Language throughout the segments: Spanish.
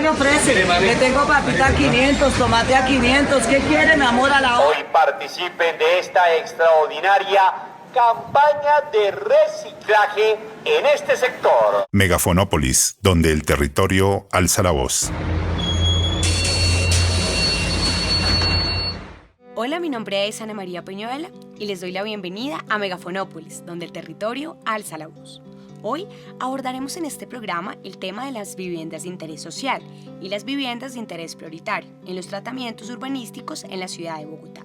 me ofrece? Le tengo papita a 500, tomate a 500. ¿Qué quiere, mi amor, a la hora? Hoy participen de esta extraordinaria campaña de reciclaje en este sector. Megafonópolis, donde el territorio alza la voz. Hola, mi nombre es Ana María Peñuela y les doy la bienvenida a Megafonópolis, donde el territorio alza la voz. Hoy abordaremos en este programa el tema de las viviendas de interés social y las viviendas de interés prioritario en los tratamientos urbanísticos en la ciudad de Bogotá,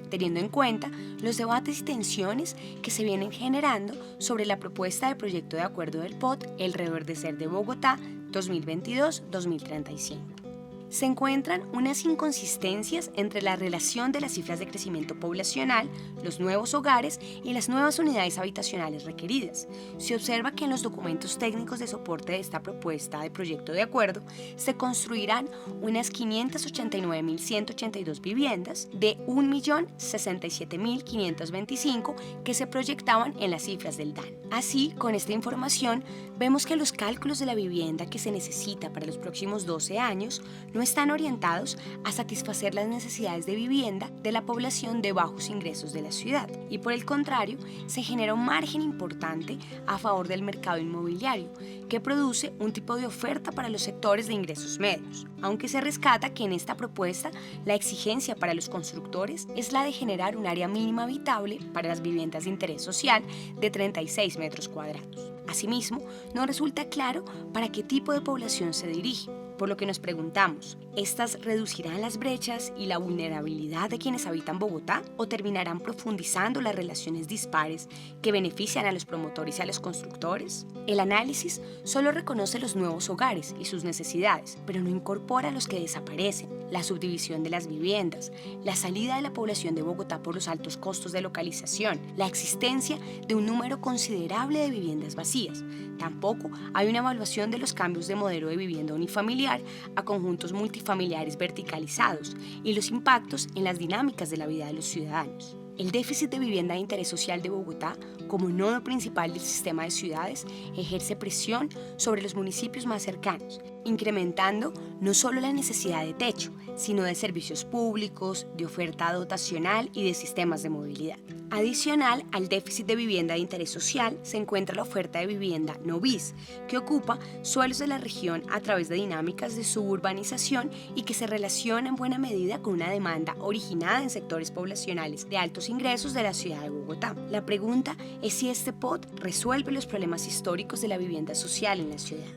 teniendo en cuenta los debates y tensiones que se vienen generando sobre la propuesta de proyecto de acuerdo del POT El Reverdecer de Bogotá 2022-2035. Se encuentran unas inconsistencias entre la relación de las cifras de crecimiento poblacional, los nuevos hogares y las nuevas unidades habitacionales requeridas. Se observa que en los documentos técnicos de soporte de esta propuesta de proyecto de acuerdo se construirán unas 589.182 viviendas de 1.067.525 que se proyectaban en las cifras del DAN. Así, con esta información, vemos que los cálculos de la vivienda que se necesita para los próximos 12 años no están orientados a satisfacer las necesidades de vivienda de la población de bajos ingresos de la ciudad y por el contrario se genera un margen importante a favor del mercado inmobiliario que produce un tipo de oferta para los sectores de ingresos medios, aunque se rescata que en esta propuesta la exigencia para los constructores es la de generar un área mínima habitable para las viviendas de interés social de 36 metros cuadrados. Asimismo, no resulta claro para qué tipo de población se dirige, por lo que nos preguntamos, ¿estas reducirán las brechas y la vulnerabilidad de quienes habitan Bogotá o terminarán profundizando las relaciones dispares que benefician a los promotores y a los constructores? El análisis solo reconoce los nuevos hogares y sus necesidades, pero no incorpora los que desaparecen, la subdivisión de las viviendas, la salida de la población de Bogotá por los altos costos de localización, la existencia de un número considerable de viviendas vacías. Tampoco hay una evaluación de los cambios de modelo de vivienda unifamiliar a conjuntos multifamiliares verticalizados y los impactos en las dinámicas de la vida de los ciudadanos. El déficit de vivienda de interés social de Bogotá, como nodo principal del sistema de ciudades, ejerce presión sobre los municipios más cercanos, incrementando no solo la necesidad de techo, sino de servicios públicos, de oferta dotacional y de sistemas de movilidad. Adicional al déficit de vivienda de interés social se encuentra la oferta de vivienda no bis, que ocupa suelos de la región a través de dinámicas de suburbanización y que se relaciona en buena medida con una demanda originada en sectores poblacionales de altos ingresos de la ciudad de Bogotá. La pregunta es si este POT resuelve los problemas históricos de la vivienda social en la ciudad.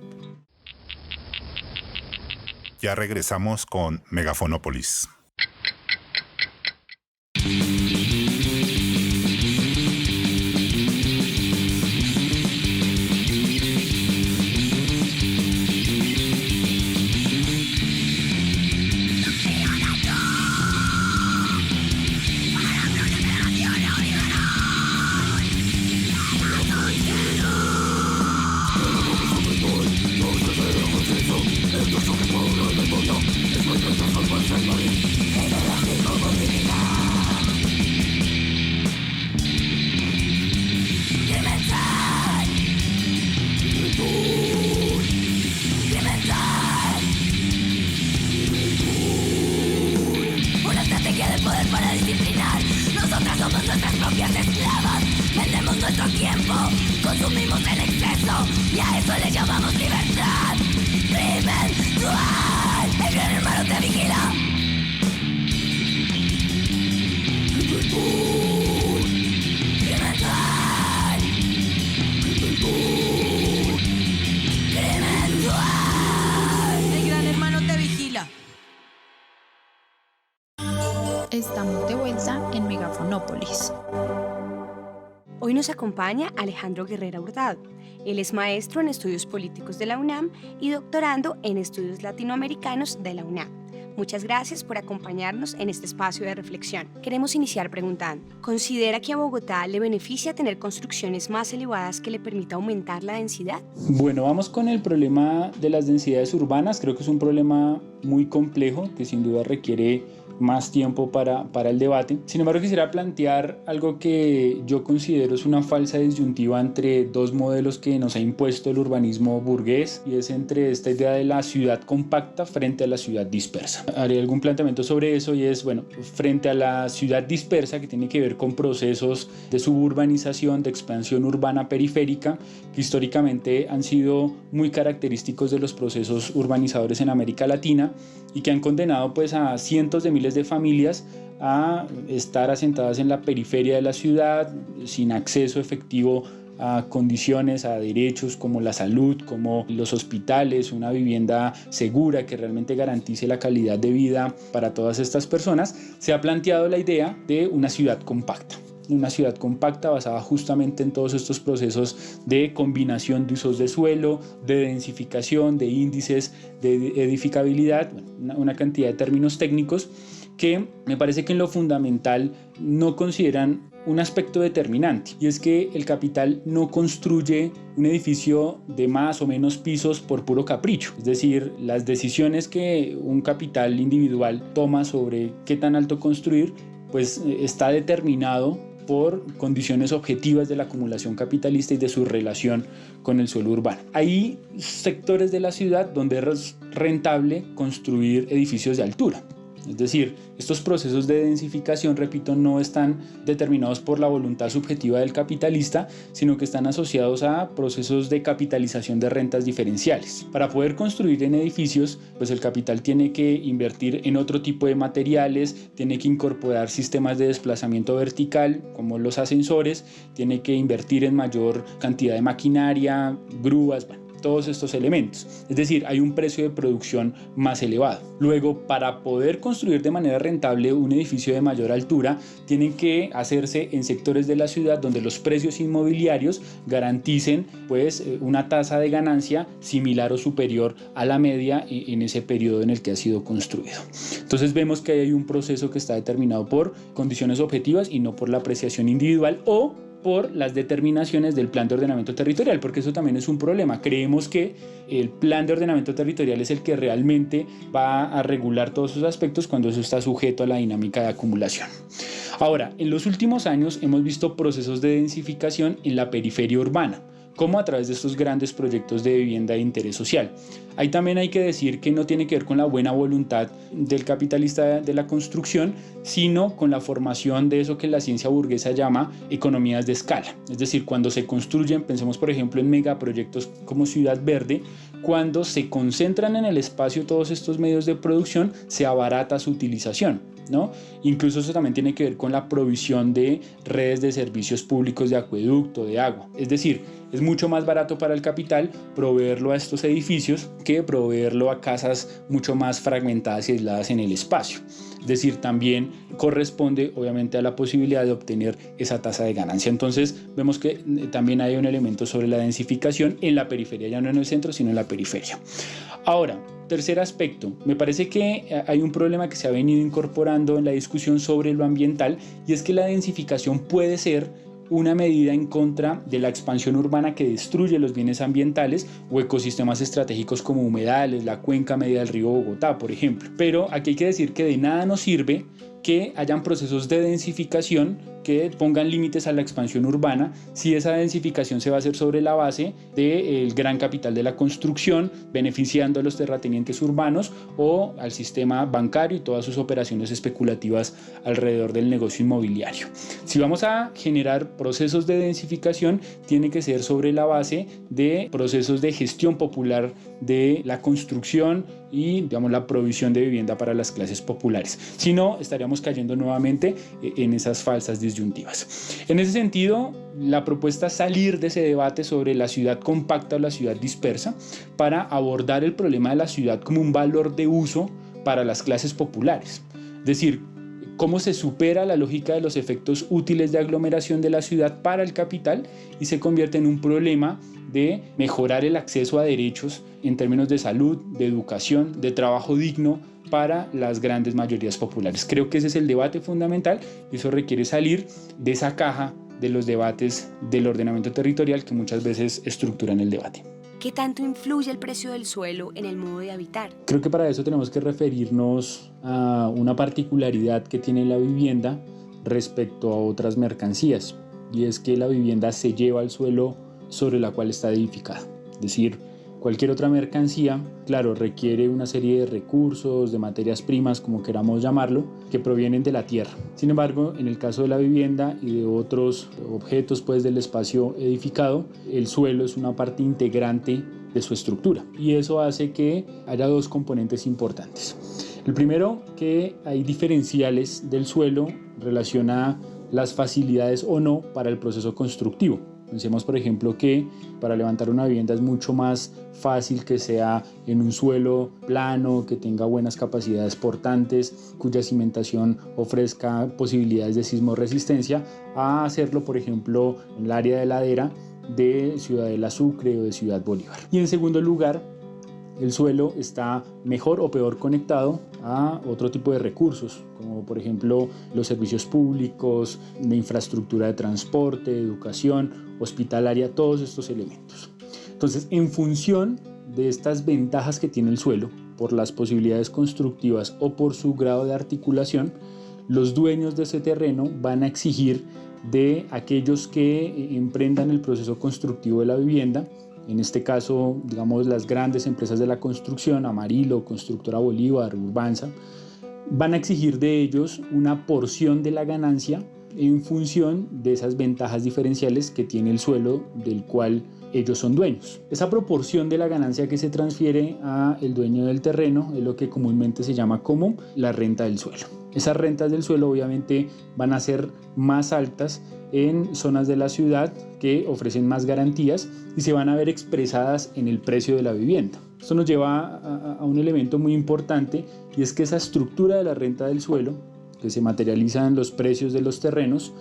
Ya regresamos con Megafonópolis. Consumimos en exceso y a eso le llamamos libertad. Crimen dual, el gran hermano te vigila. Crimen dual, crimen dual, el gran hermano te vigila. Estamos de vuelta en Megafonópolis. Hoy nos acompaña Alejandro Guerrera Hurtado. Él es maestro en estudios políticos de la UNAM y doctorando en estudios latinoamericanos de la UNAM. Muchas gracias por acompañarnos en este espacio de reflexión. Queremos iniciar preguntando, ¿considera que a Bogotá le beneficia tener construcciones más elevadas que le permita aumentar la densidad? Bueno, vamos con el problema de las densidades urbanas. Creo que es un problema muy complejo que sin duda requiere más tiempo para el debate. Sin embargo, quisiera plantear algo que yo considero es una falsa disyuntiva entre dos modelos que nos ha impuesto el urbanismo burgués, y es entre esta idea de la ciudad compacta frente a la ciudad dispersa. Haré algún planteamiento sobre eso, y es, bueno, frente a la ciudad dispersa, que tiene que ver con procesos de suburbanización, de expansión urbana periférica, que históricamente han sido muy característicos de los procesos urbanizadores en América Latina y que han condenado pues a cientos de miles de familias a estar asentadas en la periferia de la ciudad, sin acceso efectivo a condiciones, a derechos como la salud, como los hospitales, una vivienda segura que realmente garantice la calidad de vida para todas estas personas. Se ha planteado la idea de una ciudad compacta. Una ciudad compacta basada justamente en todos estos procesos de combinación de usos de suelo, de densificación, de índices de edificabilidad, una cantidad de términos técnicos que me parece que en lo fundamental no consideran un aspecto determinante, y es que el capital no construye un edificio de más o menos pisos por puro capricho. Es decir, las decisiones que un capital individual toma sobre qué tan alto construir, pues está determinado por condiciones objetivas de la acumulación capitalista y de su relación con el suelo urbano. Hay sectores de la ciudad donde es rentable construir edificios de altura. Es decir, estos procesos de densificación, repito, no están determinados por la voluntad subjetiva del capitalista, sino que están asociados a procesos de capitalización de rentas diferenciales. Para poder construir en edificios, pues el capital tiene que invertir en otro tipo de materiales, tiene que incorporar sistemas de desplazamiento vertical, como los ascensores, tiene que invertir en mayor cantidad de maquinaria, grúas, todos estos elementos. Es decir, hay un precio de producción más elevado. Luego, para poder construir de manera rentable un edificio de mayor altura, tienen que hacerse en sectores de la ciudad donde los precios inmobiliarios garanticen pues una tasa de ganancia similar o superior a la media en ese periodo en el que ha sido construido. Entonces vemos que hay un proceso que está determinado por condiciones objetivas y no por la apreciación individual o por las determinaciones del plan de ordenamiento territorial, porque eso también es un problema. Creemos que el plan de ordenamiento territorial es el que realmente va a regular todos esos aspectos cuando eso está sujeto a la dinámica de acumulación. Ahora, en los últimos años hemos visto procesos de densificación en la periferia urbana, como a través de estos grandes proyectos de vivienda de interés social. Ahí también hay que decir que no tiene que ver con la buena voluntad del capitalista de la construcción, sino con la formación de eso que la ciencia burguesa llama economías de escala. Es decir, cuando se construyen, pensemos por ejemplo en megaproyectos como Ciudad Verde, cuando se concentran en el espacio todos estos medios de producción, se abarata su utilización, ¿no? Incluso eso también tiene que ver con la provisión de redes de servicios públicos de acueducto, de agua. Es decir, es mucho más barato para el capital proveerlo a estos edificios que proveerlo a casas mucho más fragmentadas y aisladas en el espacio. Es decir, también corresponde obviamente a la posibilidad de obtener esa tasa de ganancia. Entonces vemos que también hay un elemento sobre la densificación en la periferia, ya no en el centro, sino en la periferia. Ahora, tercer aspecto, me parece que hay un problema que se ha venido incorporando en la discusión sobre lo ambiental, y es que la densificación puede ser una medida en contra de la expansión urbana que destruye los bienes ambientales o ecosistemas estratégicos como humedales, la cuenca media del río Bogotá, por ejemplo. Pero aquí hay que decir que de nada nos sirve que hayan procesos de densificación que pongan límites a la expansión urbana si esa densificación se va a hacer sobre la base del gran capital de la construcción, beneficiando a los terratenientes urbanos o al sistema bancario y todas sus operaciones especulativas alrededor del negocio inmobiliario. Si vamos a generar procesos de densificación, tiene que ser sobre la base de procesos de gestión popular de la construcción y, digamos, la provisión de vivienda para las clases populares. Si no, estaríamos cayendo nuevamente en esas falsas disyuntivas. En ese sentido, la propuesta es salir de ese debate sobre la ciudad compacta o la ciudad dispersa para abordar el problema de la ciudad como un valor de uso para las clases populares. Es decir, cómo se supera la lógica de los efectos útiles de aglomeración de la ciudad para el capital y se convierte en un problema de mejorar el acceso a derechos en términos de salud, de educación, de trabajo digno para las grandes mayorías populares. Creo que ese es el debate fundamental y eso requiere salir de esa caja de los debates del ordenamiento territorial que muchas veces estructuran el debate. ¿Qué tanto influye el precio del suelo en el modo de habitar? Creo que para eso tenemos que referirnos a una particularidad que tiene la vivienda respecto a otras mercancías, y es que la vivienda se lleva al suelo sobre la cual está edificada. Es decir, cualquier otra mercancía, claro, requiere una serie de recursos, de materias primas, como queramos llamarlo, que provienen de la tierra. Sin embargo, en el caso de la vivienda y de otros objetos del espacio edificado, el suelo es una parte integrante de su estructura, y eso hace que haya dos componentes importantes. El primero, que hay diferenciales del suelo en relación a las facilidades o no para el proceso constructivo. Pensemos, por ejemplo, que para levantar una vivienda es mucho más fácil que sea en un suelo plano, que tenga buenas capacidades portantes, cuya cimentación ofrezca posibilidades de sismorresistencia, a hacerlo, por ejemplo, en el área de ladera de Ciudadela Sucre o de Ciudad Bolívar. Y en segundo lugar, el suelo está mejor o peor conectado a otro tipo de recursos, como por ejemplo los servicios públicos, de infraestructura de transporte, de educación, hospitalaria, todos estos elementos. Entonces, en función de estas ventajas que tiene el suelo, por las posibilidades constructivas o por su grado de articulación, los dueños de ese terreno van a exigir de aquellos que emprendan el proceso constructivo de la vivienda, en este caso, digamos, las grandes empresas de la construcción, Amarillo, Constructora Bolívar, Urbanza, van a exigir de ellos una porción de la ganancia en función de esas ventajas diferenciales que tiene el suelo del cual ellos son dueños. Esa proporción de la ganancia que se transfiere al dueño del terreno es lo que comúnmente se llama como la renta del suelo. Esas rentas del suelo obviamente van a ser más altas en zonas de la ciudad que ofrecen más garantías y se van a ver expresadas en el precio de la vivienda. Esto nos lleva a un elemento muy importante, y es que esa estructura de la renta del suelo, que se materializa en los precios de los terrenos,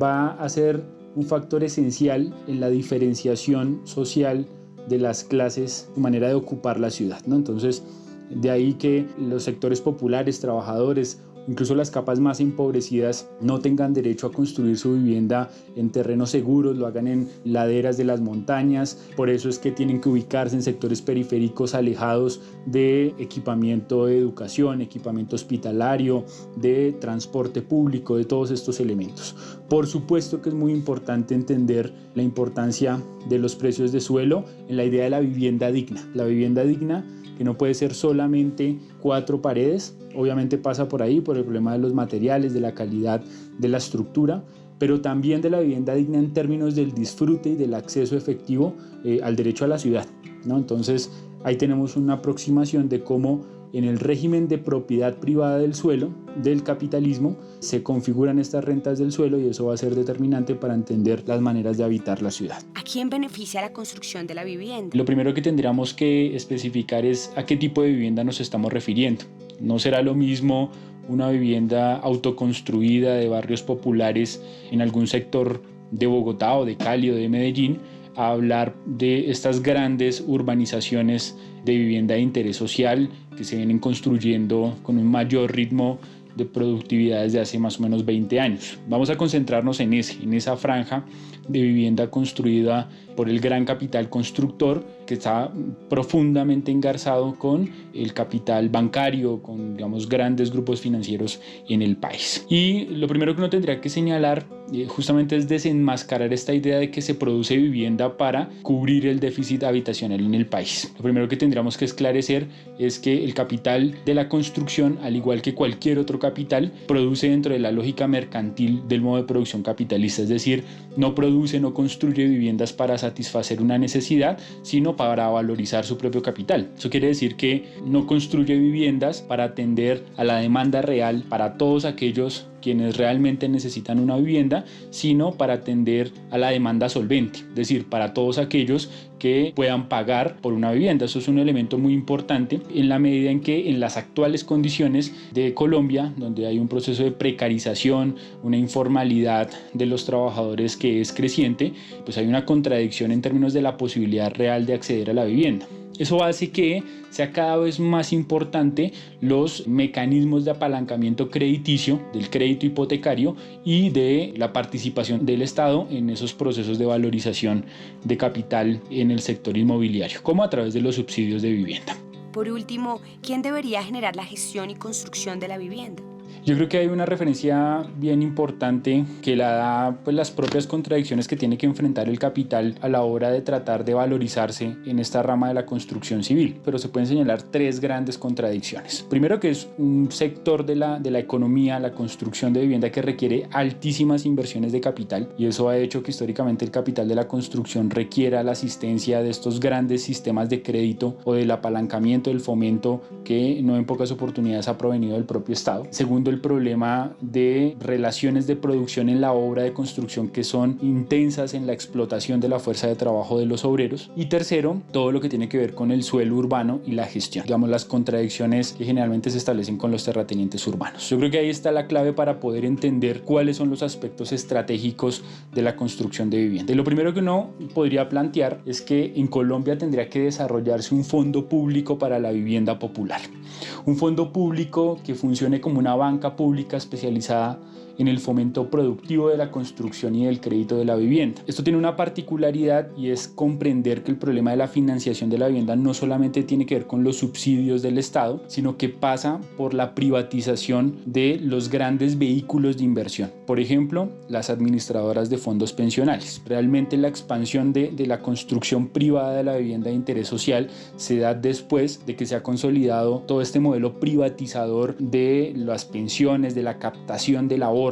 va a ser un factor esencial en la diferenciación social de las clases, su manera de ocupar la ciudad, ¿no? Entonces, de ahí que los sectores populares, trabajadores, incluso las capas más empobrecidas, no tengan derecho a construir su vivienda en terrenos seguros, lo hagan en laderas de las montañas. Por eso es que tienen que ubicarse en sectores periféricos alejados de equipamiento de educación, equipamiento hospitalario, de transporte público, de todos estos elementos. Por supuesto que es muy importante entender la importancia de los precios de suelo en la idea de la vivienda digna. La vivienda digna, que no puede ser solamente 4 paredes, obviamente pasa por ahí, por el problema de los materiales, de la calidad de la estructura, pero también de la vivienda digna en términos del disfrute y del acceso efectivo al derecho a la ciudad, ¿no? Entonces, ahí tenemos una aproximación de cómo en el régimen de propiedad privada del suelo, del capitalismo, se configuran estas rentas del suelo, y eso va a ser determinante para entender las maneras de habitar la ciudad. ¿A quién beneficia la construcción de la vivienda? Lo primero que tendríamos que especificar es a qué tipo de vivienda nos estamos refiriendo. No será lo mismo una vivienda autoconstruida de barrios populares en algún sector de Bogotá o de Cali o de Medellín, a hablar de estas grandes urbanizaciones de vivienda de interés social que se vienen construyendo con un mayor ritmo de productividad desde hace más o menos 20 años. Vamos a concentrarnos en esa franja de vivienda construida por el gran capital constructor, que está profundamente engarzado con el capital bancario, con, digamos, grandes grupos financieros en el país. Y lo primero que uno tendría que señalar justamente es desenmascarar esta idea de que se produce vivienda para cubrir el déficit habitacional en el país. Lo primero que tendríamos que esclarecer es que el capital de la construcción, al igual que cualquier otro capital, produce dentro de la lógica mercantil del modo de producción capitalista, es decir, no produce, no construye viviendas para satisfacer una necesidad, sino para valorizar su propio capital. Eso quiere decir que no construye viviendas para atender a la demanda real para todos aquellos quienes realmente necesitan una vivienda, sino para atender a la demanda solvente, es decir, para todos aquellos que puedan pagar por una vivienda. Eso es un elemento muy importante en la medida en que en las actuales condiciones de Colombia, donde hay un proceso de precarización, una informalidad de los trabajadores que es creciente, pues hay una contradicción en términos de la posibilidad real de acceder a la vivienda. Eso hace que sea cada vez más importante los mecanismos de apalancamiento crediticio, del crédito hipotecario y de la participación del Estado en esos procesos de valorización de capital en el sector inmobiliario, como a través de los subsidios de vivienda. Por último, ¿quién debería generar la gestión y construcción de la vivienda? Yo creo que hay una referencia bien importante que la da pues, las propias contradicciones que tiene que enfrentar el capital a la hora de tratar de valorizarse en esta rama de la construcción civil, pero se pueden señalar 3 grandes contradicciones. Primero, que es un sector de la economía, la construcción de vivienda, que requiere altísimas inversiones de capital, y eso ha hecho que históricamente el capital de la construcción requiera la asistencia de estos grandes sistemas de crédito o del apalancamiento, del fomento, que no en pocas oportunidades ha provenido del propio Estado. Segundo, el problema de relaciones de producción en la obra de construcción que son intensas en la explotación de la fuerza de trabajo de los obreros. Y tercero, todo lo que tiene que ver con el suelo urbano y la gestión, digamos las contradicciones que generalmente se establecen con los terratenientes urbanos. Yo creo que ahí está la clave para poder entender cuáles son los aspectos estratégicos de la construcción de vivienda. Y lo primero que uno podría plantear es que en Colombia tendría que desarrollarse un fondo público para la vivienda popular. Un fondo público que funcione como una banca pública especializada en el fomento productivo de la construcción y del crédito de la vivienda. Esto tiene una particularidad y es comprender que el problema de la financiación de la vivienda no solamente tiene que ver con los subsidios del Estado, sino que pasa por la privatización de los grandes vehículos de inversión. Por ejemplo, las administradoras de fondos pensionales. Realmente la expansión de la construcción privada de la vivienda de interés social se da después de que se ha consolidado todo este modelo privatizador de las pensiones, de la captación del ahorro.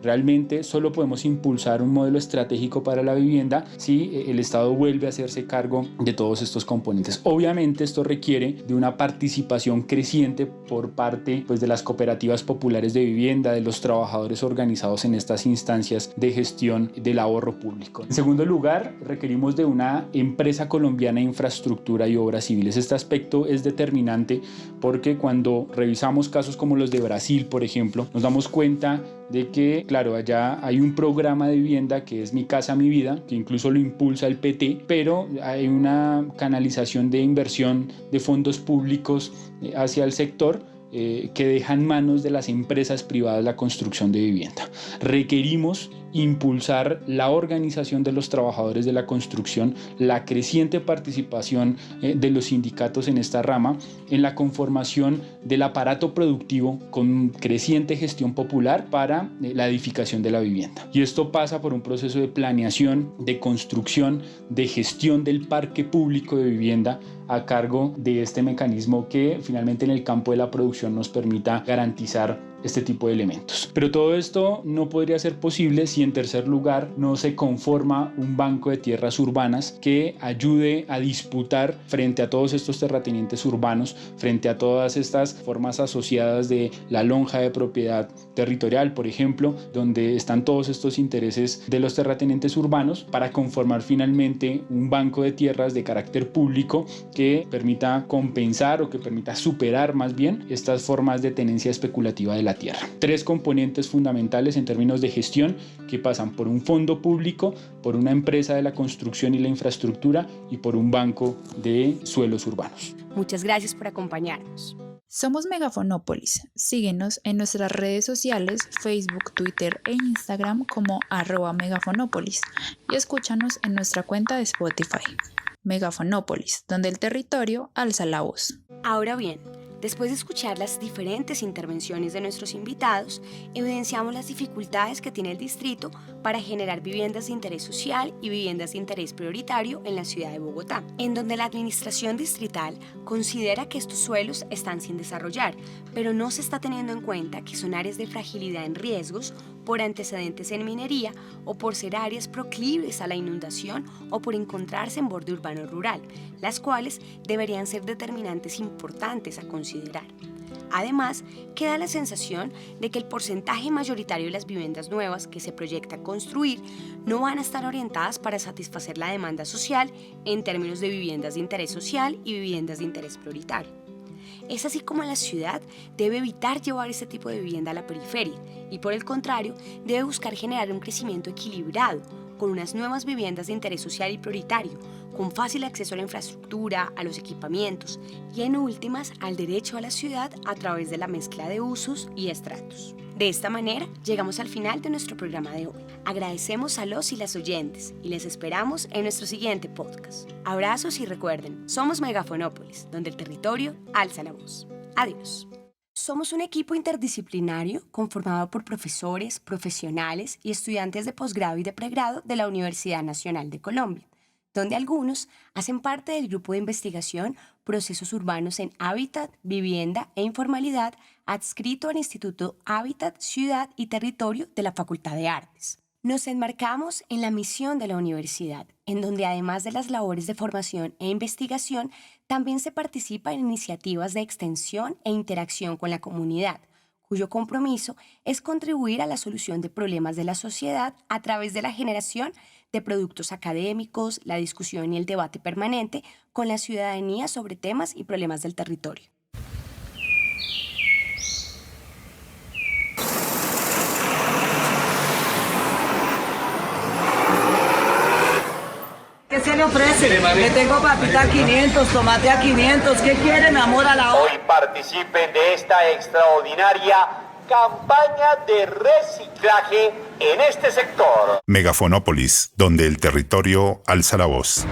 Realmente solo podemos impulsar un modelo estratégico para la vivienda si el Estado vuelve a hacerse cargo de todos estos componentes. Obviamente esto requiere de una participación creciente por parte de las cooperativas populares de vivienda, de los trabajadores organizados en estas instancias de gestión del ahorro público. En segundo lugar, requerimos de una empresa colombiana de infraestructura y obras civiles. Este aspecto es determinante porque cuando revisamos casos como los de Brasil, por ejemplo, nos damos cuenta de que, claro, allá hay un programa de vivienda que es Mi Casa, Mi Vida, que incluso lo impulsa el PT, pero hay una canalización de inversión de fondos públicos hacia el sector que deja en manos de las empresas privadas la construcción de vivienda. Requerimos impulsar la organización de los trabajadores de la construcción, la creciente participación de los sindicatos en esta rama, en la conformación del aparato productivo con creciente gestión popular para la edificación de la vivienda. Y esto pasa por un proceso de planeación, de construcción, de gestión del parque público de vivienda a cargo de este mecanismo que finalmente en el campo de la producción nos permita garantizar este tipo de elementos. Pero todo esto no podría ser posible si en tercer lugar no se conforma un banco de tierras urbanas que ayude a disputar frente a todos estos terratenientes urbanos, frente a todas estas formas asociadas de la lonja de propiedad territorial, por ejemplo, donde están todos estos intereses de los terratenientes urbanos para conformar finalmente un banco de tierras de carácter público que permita compensar o que permita superar más bien estas formas de tenencia especulativa de la tierra. 3 componentes fundamentales en términos de gestión que pasan por un fondo público, por una empresa de la construcción y la infraestructura y por un banco de suelos urbanos. Muchas gracias por acompañarnos. Somos Megafonópolis. Síguenos en nuestras redes sociales, Facebook, Twitter e Instagram como @Megafonópolis y escúchanos en nuestra cuenta de Spotify. Megafonópolis, donde el territorio alza la voz. Ahora bien, después de escuchar las diferentes intervenciones de nuestros invitados, evidenciamos las dificultades que tiene el distrito para generar viviendas de interés social y viviendas de interés prioritario en la ciudad de Bogotá, en donde la administración distrital considera que estos suelos están sin desarrollar, pero no se está teniendo en cuenta que son áreas de fragilidad en riesgos por antecedentes en minería o por ser áreas proclives a la inundación o por encontrarse en borde urbano rural, las cuales deberían ser determinantes importantes a considerar. Además, queda la sensación de que el porcentaje mayoritario de las viviendas nuevas que se proyecta construir no van a estar orientadas para satisfacer la demanda social en términos de viviendas de interés social y viviendas de interés prioritario. Es así como la ciudad debe evitar llevar este tipo de vivienda a la periferia y, por el contrario, debe buscar generar un crecimiento equilibrado, con unas nuevas viviendas de interés social y prioritario, con fácil acceso a la infraestructura, a los equipamientos y en últimas al derecho a la ciudad a través de la mezcla de usos y estratos. De esta manera, llegamos al final de nuestro programa de hoy. Agradecemos a los y las oyentes y les esperamos en nuestro siguiente podcast. Abrazos y recuerden, somos Megafonópolis, donde el territorio alza la voz. Adiós. Somos un equipo interdisciplinario conformado por profesores, profesionales y estudiantes de posgrado y de pregrado de la Universidad Nacional de Colombia, donde algunos hacen parte del grupo de investigación Procesos Urbanos en Hábitat, Vivienda e Informalidad, adscrito al Instituto Hábitat, Ciudad y Territorio de la Facultad de Artes. Nos enmarcamos en la misión de la universidad, en donde además de las labores de formación e investigación, también se participa en iniciativas de extensión e interacción con la comunidad, cuyo compromiso es contribuir a la solución de problemas de la sociedad a través de la generación de productos académicos, la discusión y el debate permanente con la ciudadanía sobre temas y problemas del territorio. ¿Qué se le ofrece? Le tengo papita a 500, tomate a 500. ¿Qué quiere, mi amor, a la hora? Hoy participen de esta extraordinaria campaña de reciclaje en este sector. Megafonópolis, donde el territorio alza la voz.